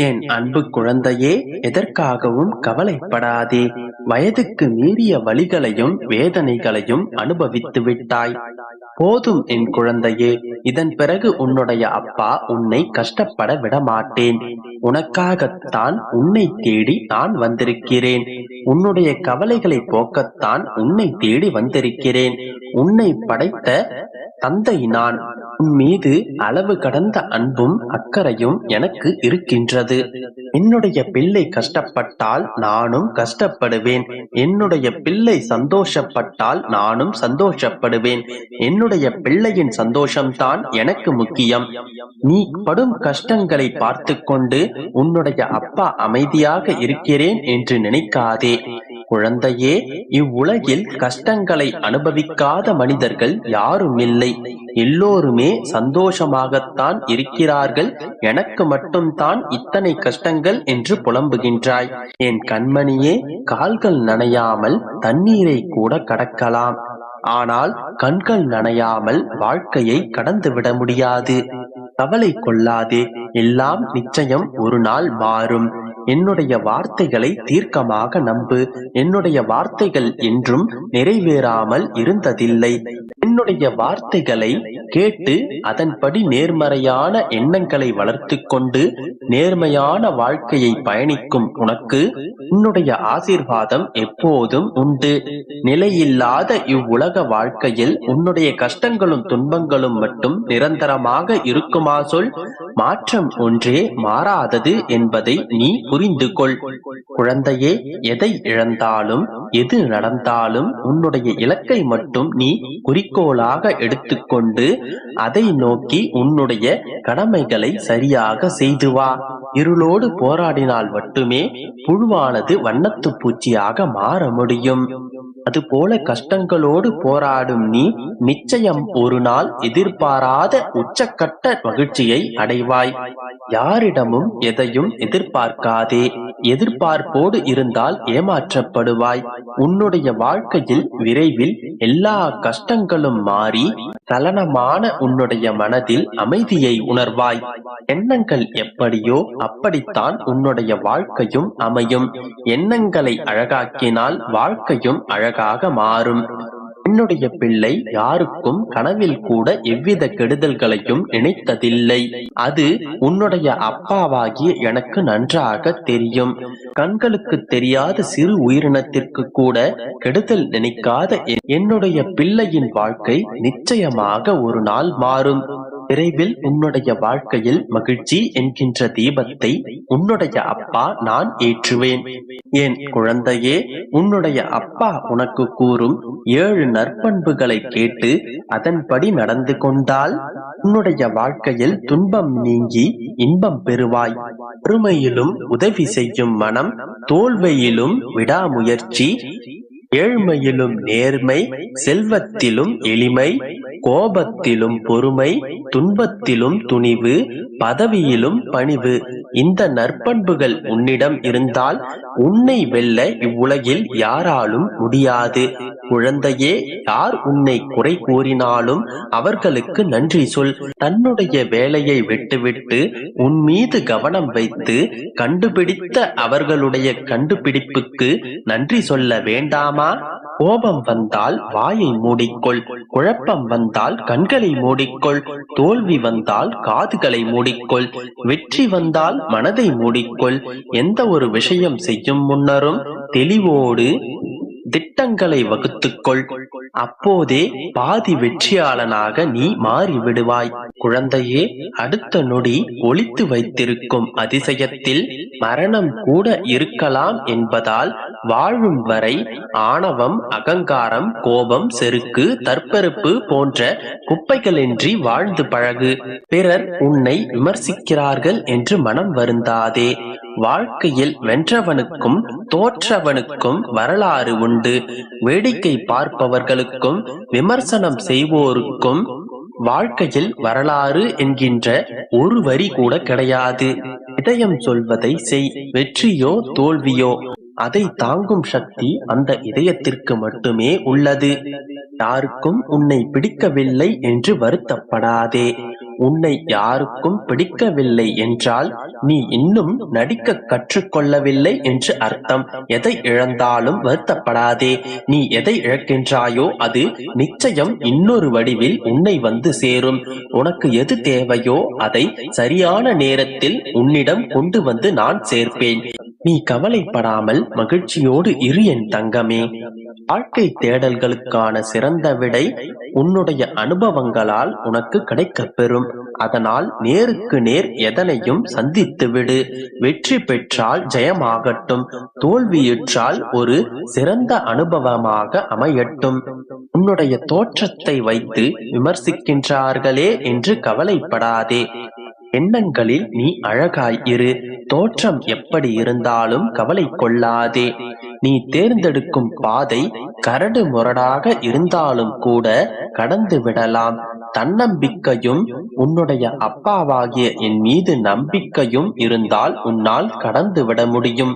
என் அன்பு குழந்தையே, எதற்காகவும் கவலைப்படாதே. வயதுக்கு மீறிய வலிகளையும் வேதனைகளையும் அனுபவித்து விட்டாய். போதும் என் குழந்தையே. இதன் பிறகு உன்னுடைய அப்பா உன்னை கஷ்டப்பட விடமாட்டேன். உனக்காகத்தான் உன்னை தேடி நான் வந்திருக்கிறேன். உன்னுடைய கவலைகளை போக்கத்தான் உன்னை தேடி வந்திருக்கிறேன். உன்னை படைத்த தந்தை நான். உன் மீது அளவு கடந்த அன்பும் அக்கறையும் எனக்கு இருக்கின்றது. என்னுடைய பிள்ளை கஷ்டப்பட்டால் நானும் கஷ்டப்படுவேன். என்னுடைய பிள்ளை சந்தோஷப்பட்டால் நானும் சந்தோஷப்படுவேன். என்னுடைய பிள்ளையின் சந்தோஷம்தான் எனக்கு முக்கியம். நீ படும் கஷ்டங்களை பார்த்து கொண்டு உன்னுடைய அப்பா அமைதியாக இருக்கிறேன் என்று நினைக்காதே. குழந்தையே, இவ்வுலகில் கஷ்டங்களை அனுபவிக்காத மனிதர்கள் யாரும் இல்லை. எல்லோருமே சந்தோஷமாகத்தான் இருக்கிறார்கள். எனக்கு மட்டும்தான் இத்தனை கஷ்டங்கள் என்று புலம்புகின்றாய். என் கண்மணியே, கால்கள் நனையாமல் தண்ணீரை கூட கடக்கலாம். ஆனால் கண்கள் நனையாமல் வாழ்க்கையை கடந்து விட முடியாது. கவலை கொள்ளாதே. எல்லாம் நிச்சயம் ஒரு நாள் மாறும். என்னுடைய வார்த்தைகளை தீர்க்கமாக நம்பு. என்னுடைய வார்த்தைகள் என்றும் நிறைவேறாமல் இருந்ததில்லை. என்னுடைய வார்த்தைகளை கேட்டு அதன்படி நேர்மறையான எண்ணங்களை வளர்த்து கொண்டு நேர்மையான வாழ்க்கையை பயணிக்கும் உனக்கு உன்னுடைய ஆசீர்வாதம் எப்போதும் உண்டு. நிலையில்லாத இவ்வுலக வாழ்க்கையில் உன்னுடைய கஷ்டங்களும் துன்பங்களும் மட்டும் நிரந்தரமாக இருக்குமா சொல்? மாற்றம் ஒன்றே மாறாதது என்பதை நீ புரிந்து கொள். குழந்தையே, எதை இழந்தாலும் எது நடந்தாலும் உன்னுடைய இலக்கை மட்டும் நீ குறிக்கோளாக எடுத்துக்கொண்டு அதை நோக்கி உன்னுடைய கடமைகளை சரியாக செய்து வா. இருளோடு போராடினால் மட்டுமே புழுவானது வண்ணத்து பூச்சியாக மாற முடியும். அதுபோல கஷ்டங்களோடு போராடும் நீ நிச்சயம் ஒரு நாள் எதிர்பாராத உச்சக்கட்ட மகிழ்ச்சியை அடைவாய். யாரிடமும் எதையும் எதிர்பார்க்காதே. எதிர்பார்ப்போடு இருந்தால் ஏமாற்றப்படுவாய். உன்னுடைய வாழ்க்கையில் விரைவில் எல்லா கஷ்டங்களும் மாறி சலனமான உன்னுடைய மனதில் அமைதியை உணர்வாய். எண்ணங்கள் எப்படியோ அப்படித்தான் உன்னுடைய வாழ்க்கையும் அமையும். எண்ணங்களை அழகாக்கினால் வாழ்க்கையும் அழகாக மாறும். என்னுடைய பிள்ளை யாருக்கும் கனவில் கூட எவ்வித கெடுதல்களையும் நினைத்ததில்லை. அது உன்னுடைய அப்பாவாகிய எனக்கு நன்றாக தெரியும். கண்களுக்கு தெரியாத சிறு உயிரினத்திற்கு கூட கெடுதல் நினைக்காத என்னுடைய பிள்ளையின் வாழ்க்கை நிச்சயமாக ஒரு நாள் மாறும். விரைவில் உன்னுடைய வாழ்க்கையில் மகிழ்ச்சி என்கின்ற தீபத்தை உன்னுடைய அப்பா நான் ஏற்றுவேன். என் குழந்தையே, உன்னுடைய அப்பா உனக்கு கூறும் 7 நற்பண்புகளை கேட்டு அதன்படி நடந்து கொண்டால் உன்னுடைய வாழ்க்கையில் துன்பம் நீங்கி இன்பம் பெறுவாய். வறுமையிலும் உதவி செய்யும் மனம், தோல்வியிலும் விடாமுயற்சி, ஏழ்மையிலும் நேர்மை, செல்வத்திலும் எளிமை, கோபத்திலும் பொறுமை, துன்பத்திலும் துணிவு, பதவியிலும் பணிவு. இந்த நற்பண்புகள் உன்னிடம் இருந்தால் உன்னை வெல்ல இவ்வுலகில் யாராலும் முடியாது. குழந்தையே, யார் உன்னை குறை கூறினாலும் அவர்களுக்கு நன்றி சொல். தன்னுடைய வேலையை விட்டுவிட்டு உன் மீது கவனம் வைத்து கண்டுபிடித்த அவர்களுடைய கண்டுபிடிப்புக்கு நன்றி சொல்ல வேண்டாமா? கோபம் வந்தால் வாயை மூடிக்கொள். குழப்பம் வந்தால் கண்களை மூடிக்கொள். தோல்வி வந்தால் காதுகளை மூடிக்கொள். வெற்றி வந்தால் மனதை மூடிக்கொள். எந்த ஒரு விஷயம் செய்யும் முன்னரும் தெளிவோடு திட்டங்களை வகுத்துக்கொள். அப்போதே பாதி வெற்றியாளனாக நீ மாறிவிடுவாய். குழந்தையே, அடுத்த நொடி ஒளித்து வைத்திருக்கும் அதிசயத்தில் மரணம் கூட இருக்கலாம் என்பதால் வாழும் வரை ஆணவம், அகங்காரம், கோபம், செருக்கு, தற்பெருப்பு போன்ற குப்பைகளின்றி வாழ்ந்து பழகு. பிறர் உன்னை விமர்சிக்கிறார்கள் என்று மனம் வருந்தாதே. வாழ்க்கையில் வென்றவனுக்கும் தோற்றவனுக்கும் வரலாறு உண்டு. வேடிக்கை பார்ப்பவர்களுக்கும் விமர்சனம் செய்வோருக்கும் வாழ்க்கையில் வரலாறு என்கின்ற ஒரு வரி கூட கிடையாது. இதயம் சொல்வதை செய். வெற்றியோ தோல்வியோ அதை தாங்கும் சக்தி அந்த இதயத்திற்கு மட்டுமே உள்ளது. யாருக்கும் உன்னை பிடிக்கவில்லை என்று வருத்தப்படாதே. உன்னை யாருக்கும் பிடிக்கவில்லை என்றால் நீ இன்னும் நடிக்க கற்றுக்கொள்ளவில்லை என்று அர்த்தம். எதை இழந்தாலும் வருத்தப்படாதே. நீ எதை இழக்கின்றாயோ அது நிச்சயம் இன்னொரு வடிவில் உன்னை வந்து சேரும். உனக்கு எது தேவையோ அதை சரியான நேரத்தில் உன்னிடம் கொண்டு வந்து நான் சேர்ப்பேன். நீ கவலைப்படாமல் மகிழ்ச்சியோடு இரு என் தங்கமே. வாழ்க்கை தேடல்களுக்கான சிறந்த விடை உன்னுடைய அனுபவங்களால் உனக்கு கிடைக்கப் பெறும். அதனால் நேருக்கு நேர் எதனையும் சந்தித்து விடு. வெற்றி பெற்றால் ஜெயமாகட்டும், தோல்வியுற்றால் ஒரு சிறந்த அனுபவமாக அமையட்டும். உன்னுடைய தோற்றத்தை வைத்து விமர்சிக்கின்றார்களே என்று கவலைப்படாதே. எண்ணங்களில் நீ அழகாய் இரு. தோற்றம் எப்படி இருந்தாலும் கவலை கொள்ளாதே. நீ தேர்ந்தெடுக்கும் பாதை கரடு முரடாக இருந்தாலும் கூட கடந்து விடலாம். தன்னம்பிக்கையும் உன்னுடைய அப்பாவாகிய என் மீது நம்பிக்கையும் இருந்தால் உன்னால் கடந்து விட முடியும்.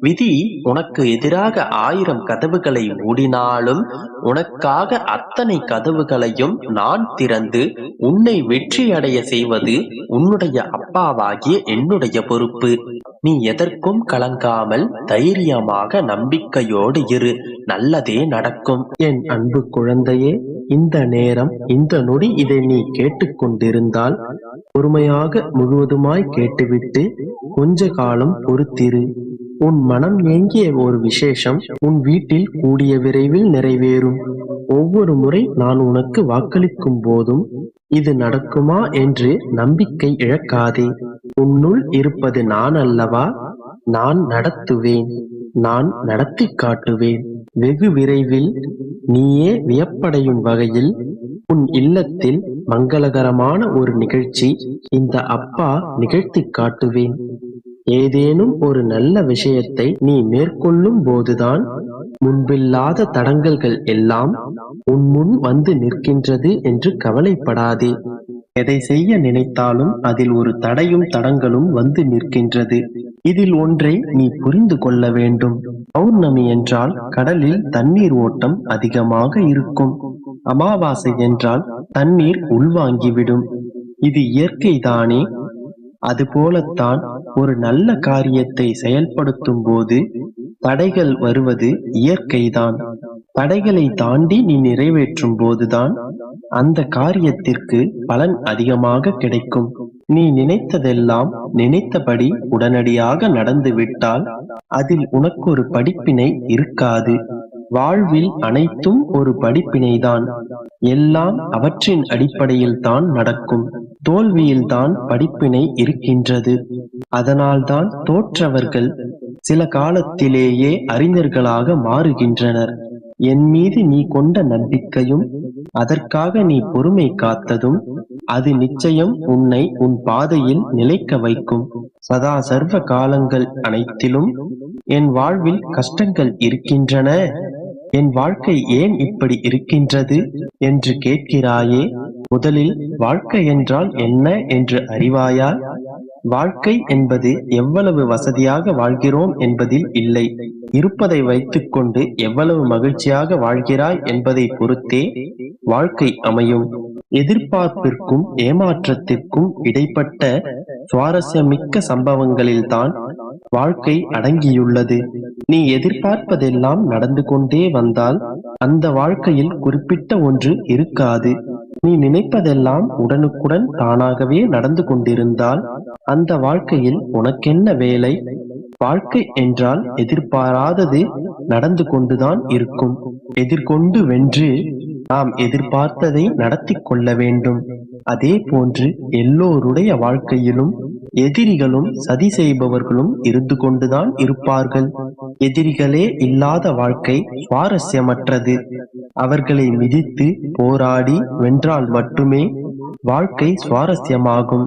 விதி உனக்கு எதிராக 1000 கதவுகளை மூடினாலும் உனக்காக அத்தனை கதவுகளையும் நான் திறந்து உன்னை வெற்றியடைய செய்வது உன்னுடைய அப்பாவாகிய என்னுடைய பொறுப்பு. நீ எதற்கும் கலங்காமல் தைரியமாக நம்பிக்கையோடு இரு. நல்லதே நடக்கும். என் அன்பு குழந்தையே, இந்த நேரம் இந்த நொடி இதை நீ கேட்டுக்கொண்டிருந்தால் பொறுமையாக முழுவதுமாய் கேட்டுவிட்டு கொஞ்ச காலம் பொறுத்திரு. உன் மனம் ஏங்கிய ஒரு விசேஷம் உன் வீட்டில் கூடிய விரைவில் நிறைவேறும். ஒவ்வொரு முறை நான் உனக்கு வாக்களிக்கும் போதும் இது நடக்குமா என்று நம்பிக்கை இழக்காதே. உன்னுள் இருப்பது நான் அல்லவா? நான் நடத்துவேன், நான் நடத்தி காட்டுவேன். வெகு விரைவில் நீயே வியப்படையும் வகையில் உன் இல்லத்தில் மங்களகரமான ஒரு நிகழ்ச்சி இந்த அப்பா நிகழ்த்தி காட்டுவேன். ஏதேனும் ஒரு நல்ல விஷயத்தை நீ மேற்கொள்ளும் போதுதான் முன்பில்லாத தடங்கல்கள் எல்லாம் உன் முன் வந்து நிற்கின்றது என்று கவலைப்படாதே. எதை செய்ய நினைத்தாலும் அதில் ஒரு தடையும் தடங்களும் வந்து நிற்கின்றது. இதில் ஒன்றை நீ புரிந்து கொள்ள வேண்டும். பௌர்ணமி என்றால் கடலில் தண்ணீர் ஓட்டம் அதிகமாக இருக்கும். அமாவாசை என்றால் தண்ணீர் உள்வாங்கிவிடும். இது இயற்கைதானே? அதுபோலத்தான் ஒரு நல்ல காரியத்தை செயல்படுத்தும் போது தடைகள் வருவது இயற்கைதான். தடைகளை தாண்டி நீ நிறைவேற்றும் போதுதான் அந்த காரியத்திற்கு பலன் அதிகமாக கிடைக்கும். நீ நினைத்ததெல்லாம் நினைத்தபடி உடனடியாக நடந்துவிட்டால் அதில் உனக்கு ஒரு படிப்பினை இருக்காது. வாழ்வில் அனைத்தும் ஒரு படிப்பினைதான். எல்லாம் அவற்றின் அடிப்படையில் தான் நடக்கும். தோல்வியில்தான் படிப்பினை இருக்கின்றது. அதனால்தான் தோற்றவர்கள் சில காலத்திலேயே அறிஞர்களாக மாறுகின்றனர். என் மீது நீ கொண்ட நம்பிக்கையும் அதற்காக நீ பொறுமை காத்ததும் அது நிச்சயம் உன்னை உன் பாதையில் நிலைக்க வைக்கும். சதா சர்வ காலங்கள் அனைத்திலும் என் வாழ்வில் கஷ்டங்கள் இருக்கின்றன, என் வாழ்க்கை ஏன் இப்படி இருக்கின்றது என்று கேட்கிறாயே. முதலில் வாழ்க்கை என்றால் என்ன என்று அறிவாயா? வாழ்க்கை என்பது எவ்வளவு வசதியாக வாழ்கிறோம் என்பதில் இல்லை, இருப்பதை வைத்துக் கொண்டு எவ்வளவு மகிழ்ச்சியாக வாழ்கிறாய் என்பதை பொறுத்தே வாழ்க்கை அமையும். எதிர்பார்ப்பிற்கும் ஏமாற்றத்திற்கும் இடைப்பட்ட சுவாரஸ்யமிக்க சம்பவங்களில்தான் வாழ்க்கை அடங்கியுள்ளது. நீ எதிர்பார்ப்பதெல்லாம் நடந்து கொண்டே வந்தால் அந்த வாழ்க்கையில் குறிப்பிட்ட ஒன்று இருக்காது. நீ நினைப்பதெல்லாம் உடனுக்குடன் தானாகவே நடந்து கொண்டிருந்தால் அந்த வாழ்க்கையில் உனக்கென்ன வேலை? வாழ்க்கை என்றால் எதிர்பாராதது நடந்து கொண்டுதான் இருக்கும். எதிர்கொண்டு வென்று நாம் எதிர்பார்த்ததை நடத்தி கொள்ள வேண்டும். அதே போன்று எல்லோருடைய வாழ்க்கையிலும் எதிரிகளும் சதி செய்பவர்களும் இருந்து கொண்டுதான் இருப்பார்கள். எதிரிகளே இல்லாத வாழ்க்கை சுவாரஸ்யமற்றது. அவர்களை மிதித்து போராடி வென்றால் மட்டுமே வாழ்க்கை சுவாரஸ்யமாகும்.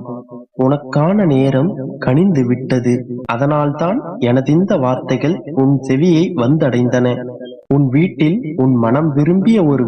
உனக்கான நேரம் கனிந்து விட்டது. அதனால்தான் எனதிந்த வார்த்தைகள் உன் செவியை வந்தடைந்தன. உன் வீட்டில் உன் மனம் விரும்பிய ஒரு